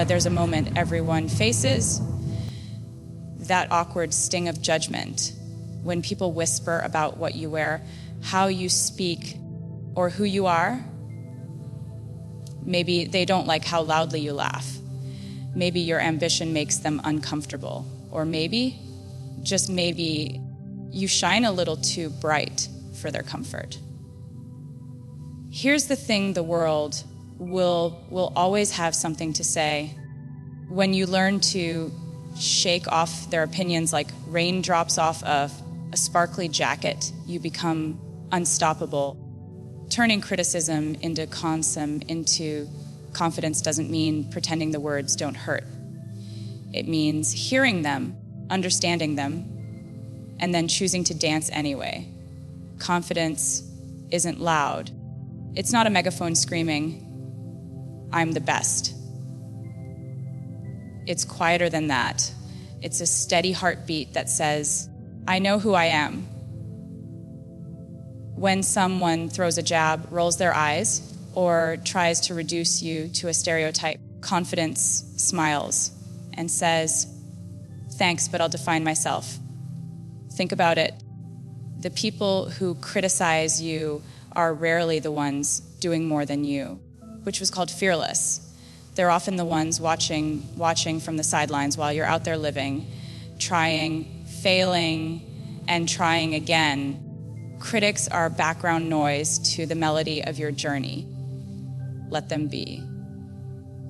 there's a moment everyone faces, that awkward sting of judgment when people whisper about what you wear, how you speak, or who you are. Maybe they don't like how loudly you laugh. Maybe your ambition makes them uncomfortable. Or maybe, just maybe, you shine a little too bright for their comfort. Here's the thing: the world will always have something to say. When you learn to shake off their opinions like raindrops off of a sparkly jacket, you become unstoppable. Turning criticism into confidence doesn't mean pretending the words don't hurt. It means hearing them, understanding them, and then choosing to dance anyway. Confidence isn't loud. It's not a megaphone screaming, "I'm the best." It's quieter than that. It's a steady heartbeat that says, "I know who I am." When someone throws a jab, rolls their eyes, or tries to reduce you to a stereotype, confidence smiles and says, "Thanks, but I'll define myself." Think about it. The people who criticize you are rarely the ones doing more than you, which was called fearless. They're often the ones watching from the sidelines while you're out there living, trying, failing, and trying again. Critics are background noise to the melody of your journey. Let them be.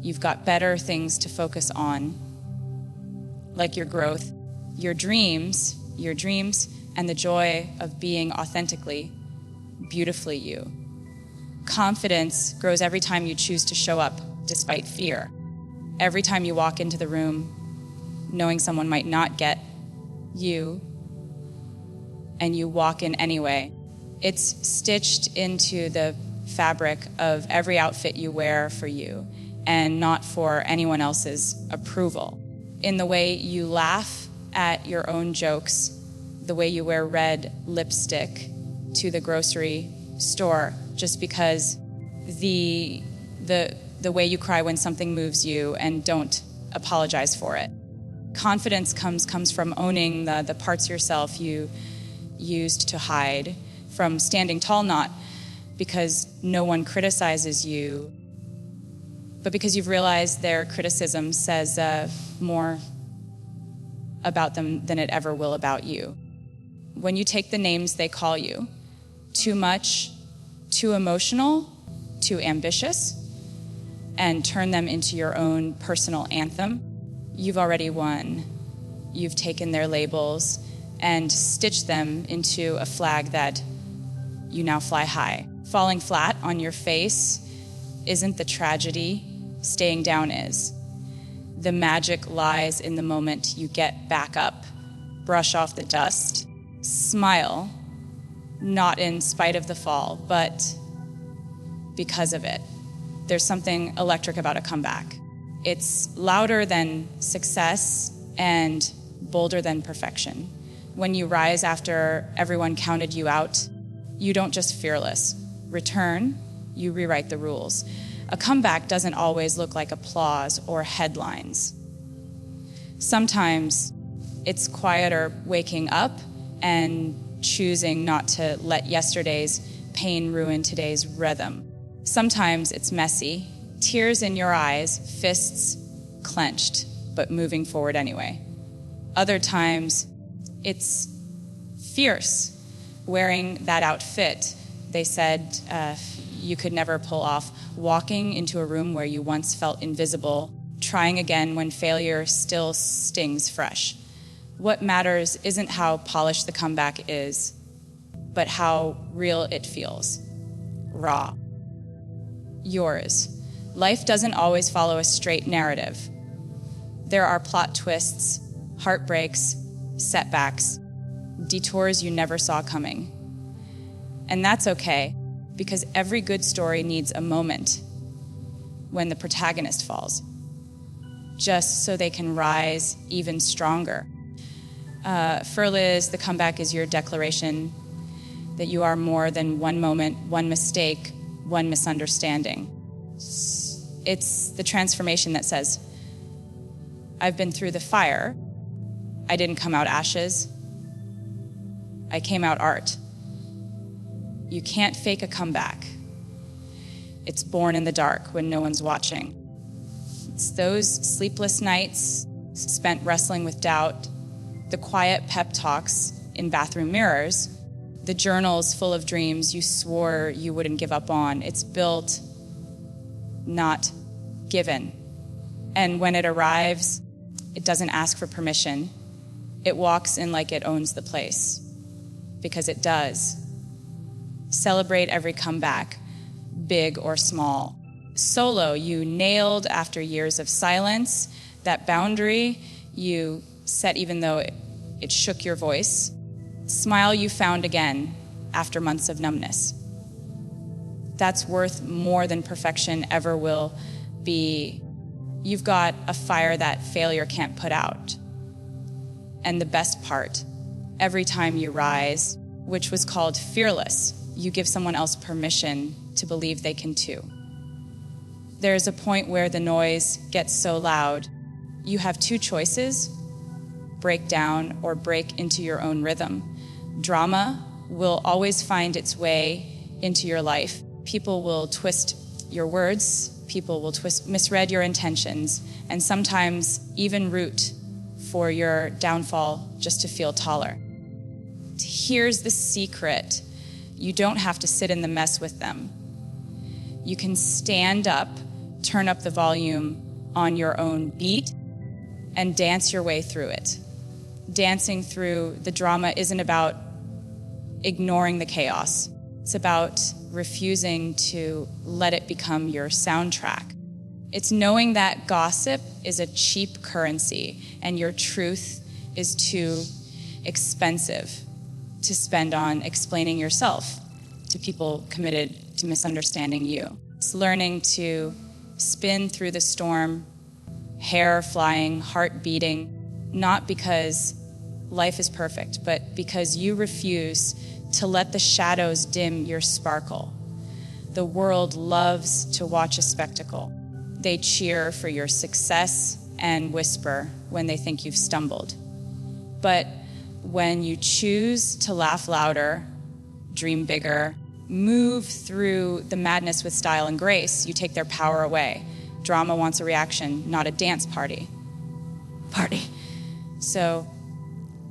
You've got better things to focus on, like your growth, your dreams, and the joy of being authentically, beautifully you. Confidence grows every time you choose to show up despite fear. Every time you walk into the room knowing someone might not get you, and you walk in anyway. It's stitched into the fabric of every outfit you wear for you, and not for anyone else's approval. In the way you laugh at your own jokes, the way you wear red lipstick to the grocery store just because the way you cry when something moves you and don't apologize for it. Confidence comes from owning the parts of yourself you used to hide, from standing tall, not because no one criticizes you, but because you've realized their criticism says more about them than it ever will about you. When you take the names they call you, too much, too emotional, too ambitious, and turn them into your own personal anthem, you've already won. You've taken their labels and stitched them into a flag that you now fly high. Falling flat on your face isn't the tragedy, staying down is. The magic lies in the moment you get back up, brush off the dust, smile, not in spite of the fall, but because of it. There's something electric about a comeback. It's louder than success and bolder than perfection. When you rise after everyone counted you out, you don't just fearless return, you rewrite the rules. A comeback doesn't always look like applause or headlines. Sometimes it's quieter waking up and choosing not to let yesterday's pain ruin today's rhythm. Sometimes it's messy, tears in your eyes, fists clenched, but moving forward anyway. Other times, it's fierce, wearing that outfit they said you could never pull off, walking into a room where you once felt invisible, trying again when failure still stings fresh. What matters isn't how polished the comeback is, but how real it feels, raw. Yours. Life doesn't always follow a straight narrative. There are plot twists, heartbreaks, setbacks, detours you never saw coming. And that's okay, because every good story needs a moment when the protagonist falls, just so they can rise even stronger. For Liz, the comeback is your declaration that you are more than one moment, one mistake, one misunderstanding. It's the transformation that says, I've been through the fire. I didn't come out ashes. I came out art. You can't fake a comeback. It's born in the dark when no one's watching. It's those sleepless nights spent wrestling with doubt, the quiet pep talks in bathroom mirrors, the journals full of dreams you swore you wouldn't give up on. It's built, not given. And when it arrives, it doesn't ask for permission. It walks in like it owns the place, because it does. Celebrate every comeback, big or small. Solo, you nailed after years of silence. That boundary you set even though it shook your voice. Smile you found again after months of numbness. That's worth more than perfection ever will be. You've got a fire that failure can't put out. And the best part, every time you rise, which was called fearless, you give someone else permission to believe they can too. There's a point where the noise gets so loud, you have two choices: break down or break into your own rhythm. Drama will always find its way into your life. People will twist your words, people will misread your intentions, and sometimes even root for your downfall just to feel taller. Here's the secret. You don't have to sit in the mess with them. You can stand up, turn up the volume on your own beat, and dance your way through it. Dancing through the drama isn't about ignoring the chaos. It's about refusing to let it become your soundtrack. It's knowing that gossip is a cheap currency and your truth is too expensive to spend on explaining yourself to people committed to misunderstanding you. It's learning to spin through the storm, hair flying, heart beating, not because life is perfect, but because you refuse to let the shadows dim your sparkle. The world loves to watch a spectacle. They cheer for your success and whisper when they think you've stumbled. But when you choose to laugh louder, dream bigger, move through the madness with style and grace, you take their power away. Drama wants a reaction, not a dance party. So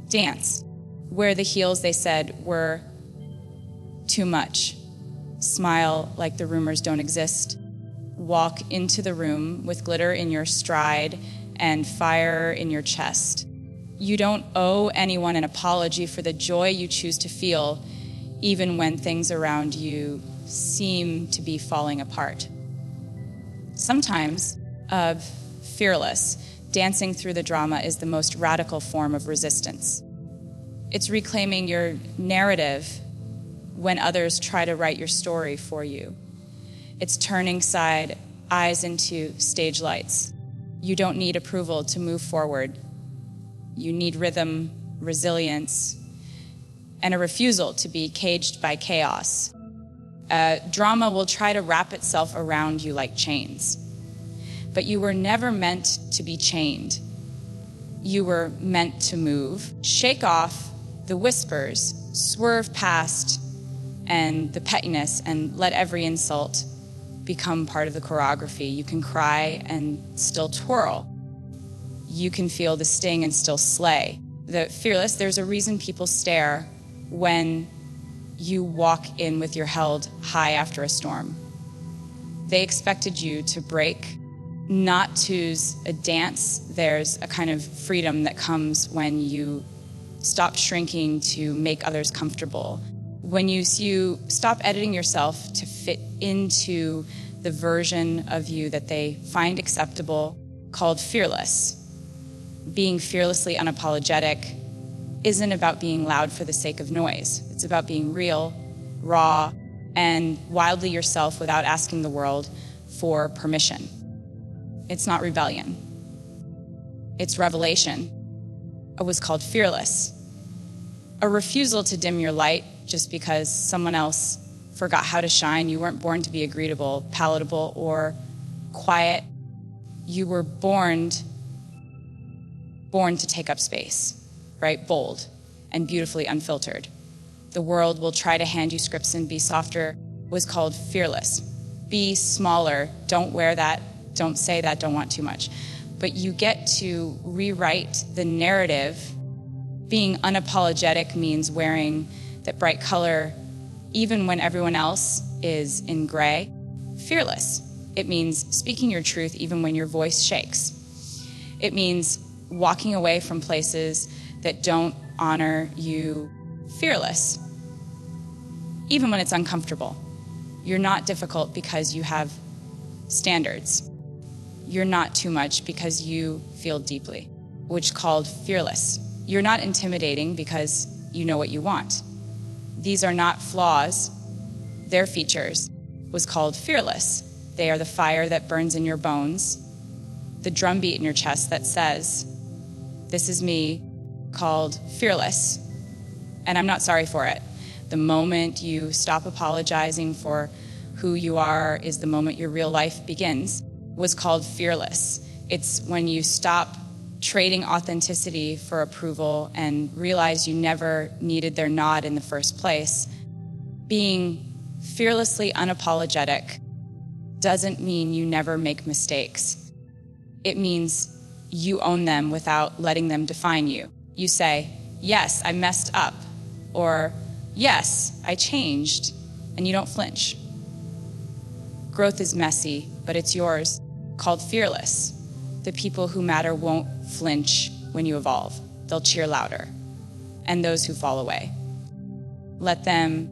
dance. Wear the heels they said were too much. Smile like the rumors don't exist. Walk into the room with glitter in your stride and fire in your chest. You don't owe anyone an apology for the joy you choose to feel, even when things around you seem to be falling apart. Sometimes, fearless, dancing through the drama is the most radical form of resistance. It's reclaiming your narrative when others try to write your story for you. It's turning side eyes into stage lights. You don't need approval to move forward. You need rhythm, resilience, and a refusal to be caged by chaos. Drama will try to wrap itself around you like chains. But you were never meant to be chained. You were meant to move. Shake off the whispers, swerve past and the pettiness, and let every insult become part of the choreography. You can cry and still twirl. You can feel the sting and still slay. The fearless, there's a reason people stare when you walk in with your head high after a storm. They expected you to break, not choose a dance. There's a kind of freedom that comes when you stop shrinking to make others comfortable. When you stop editing yourself to fit into the version of you that they find acceptable, called fearless. Being fearlessly unapologetic isn't about being loud for the sake of noise. It's about being real, raw, and wildly yourself without asking the world for permission. It's not rebellion. It's revelation. It was called fearless. A refusal to dim your light just because someone else forgot how to shine. You weren't born to be agreeable, palatable, or quiet. You were born born to take up space, right? Bold and beautifully unfiltered. The world will try to hand you scripts and be softer was called fearless. Be smaller, don't wear that, don't say that, don't want too much. But you get to rewrite the narrative. Being unapologetic means wearing that bright color even when everyone else is in gray. Fearless. It means speaking your truth even when your voice shakes. It means walking away from places that don't honor you. Fearless. Even when it's uncomfortable. You're not difficult because you have standards. You're not too much because you feel deeply, which is called fearless. You're not intimidating because you know what you want. These are not flaws. They're features. Was called fearless. They are the fire that burns in your bones, the drumbeat in your chest that says, this is me, called fearless. And I'm not sorry for it. The moment you stop apologizing for who you are is the moment your real life begins. Was called fearless. It's when you stop trading authenticity for approval and realize you never needed their nod in the first place. Being fearlessly unapologetic doesn't mean you never make mistakes. It means you own them without letting them define you. You say, yes, I messed up, or yes, I changed, and you don't flinch. Growth is messy, but it's yours, called fearless. The people who matter won't flinch when you evolve. They'll cheer louder. And those who fall away. Let them.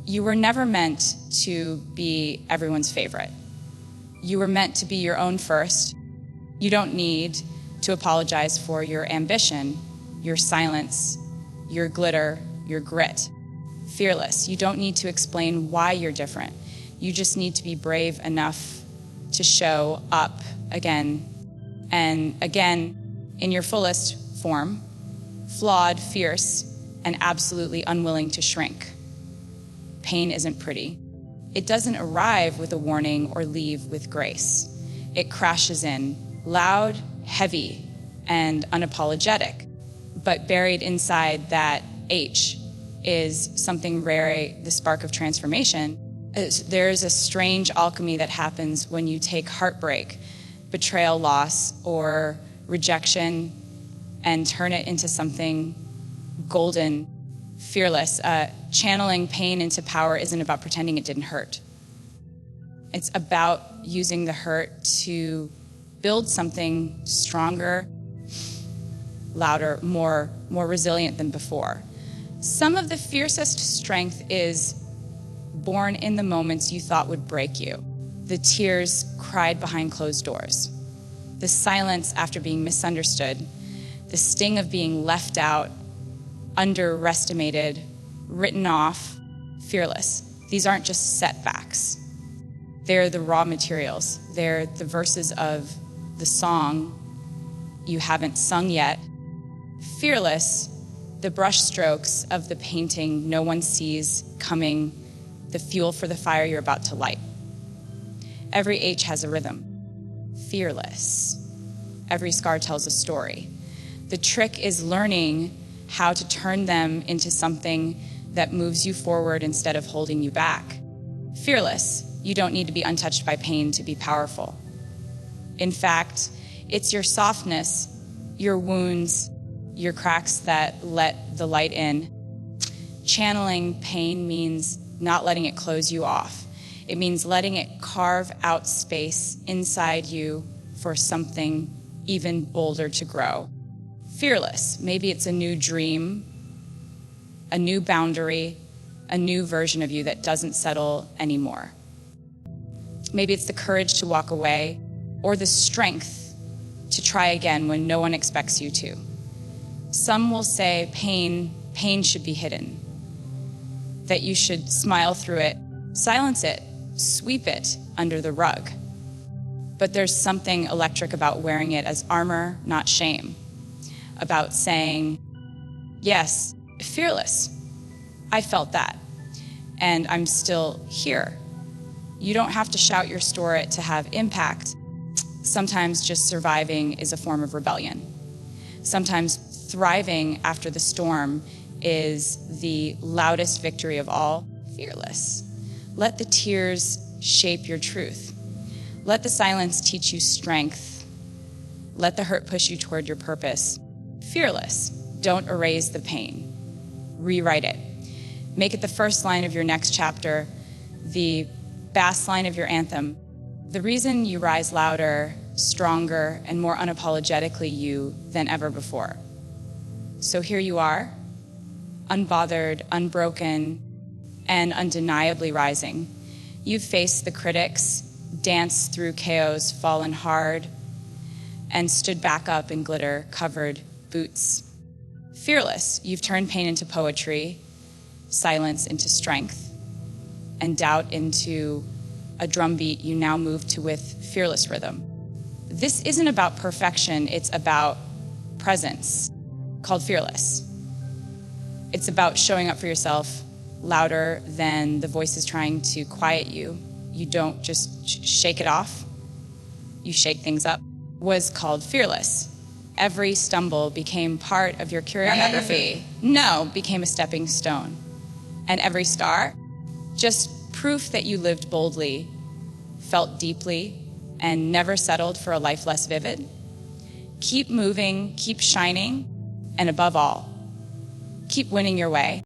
You were never meant to be everyone's favorite. You were meant to be your own first. You don't need to apologize for your ambition, your silence, your glitter, your grit. Fearless. You don't need to explain why you're different. You just need to be brave enough to show up again and again in your fullest form, flawed, fierce, and absolutely unwilling to shrink. Pain isn't pretty. It doesn't arrive with a warning or leave with grace. It crashes in, loud, heavy, and unapologetic. But buried inside that H is something rare, the spark of transformation. There's a strange alchemy that happens when you take heartbreak, betrayal, loss, or rejection and turn it into something golden, fearless. Channeling pain into power isn't about pretending it didn't hurt. It's about using the hurt to build something stronger, louder, more resilient than before. Some of the fiercest strength is born in the moments you thought would break you. The tears cried behind closed doors. The silence after being misunderstood. The sting of being left out, underestimated, written off, fearless. These aren't just setbacks. They're the raw materials. They're the verses of the song you haven't sung yet. Fearless, the brushstrokes of the painting no one sees coming, the fuel for the fire you're about to light. Every H has a rhythm. Fearless. Every scar tells a story. The trick is learning how to turn them into something that moves you forward instead of holding you back. Fearless. You don't need to be untouched by pain to be powerful. In fact, it's your softness, your wounds, your cracks that let the light in. Channeling pain means not letting it close you off. It means letting it carve out space inside you for something even bolder to grow. Fearless. Maybe it's a new dream, a new boundary, a new version of you that doesn't settle anymore. Maybe it's the courage to walk away or the strength to try again when no one expects you to. Some will say pain should be hidden, that you should smile through it, silence it, sweep it under the rug. But there's something electric about wearing it as armor, not shame. About saying, yes, fearless. I felt that, and I'm still here. You don't have to shout your story to have impact. Sometimes just surviving is a form of rebellion. Sometimes thriving after the storm is the loudest victory of all. Fearless. Let the tears shape your truth. Let the silence teach you strength. Let the hurt push you toward your purpose. Fearless. Don't erase the pain. Rewrite it. Make it the first line of your next chapter, the bass line of your anthem. The reason you rise louder, stronger, and more unapologetically you than ever before. So here you are, unbothered, unbroken, and undeniably rising. You've faced the critics, danced through chaos, fallen hard, and stood back up in glitter-covered boots. Fearless, you've turned pain into poetry, silence into strength, and doubt into a drumbeat you now move to with fearless rhythm. This isn't about perfection, it's about presence, called fearless. It's about showing up for yourself louder than the voices trying to quiet you. You don't just shake it off, you shake things up. Was called fearless. Every stumble became part of your choreography. No, became a stepping stone. And every star, just proof that you lived boldly, felt deeply, and never settled for a life less vivid. Keep moving, keep shining, and above all, keep winning your way.